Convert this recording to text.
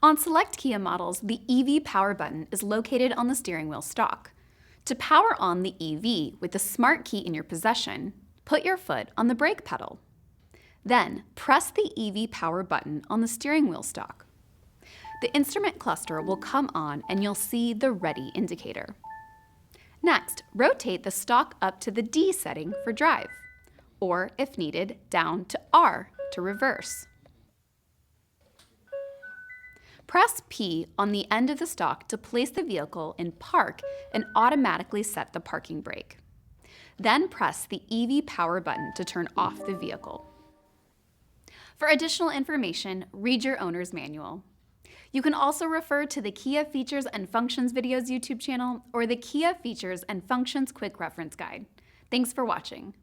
On select Kia models, the EV power button is located on the steering wheel stalk. To power on the EV with the smart key in your possession, put your foot on the brake pedal. Then, press the EV power button on the steering wheel stalk. The instrument cluster will come on and you'll see the Ready indicator. Next, rotate the stalk up to the D setting for drive, or if needed, down to R to reverse. Press P on the end of the stalk to place the vehicle in park and automatically set the parking brake. Then press the EV power button to turn off the vehicle. For additional information, read your owner's manual. You can also refer to the Kia Features and Functions videos YouTube channel or the Kia Features and Functions Quick Reference Guide. Thanks for watching.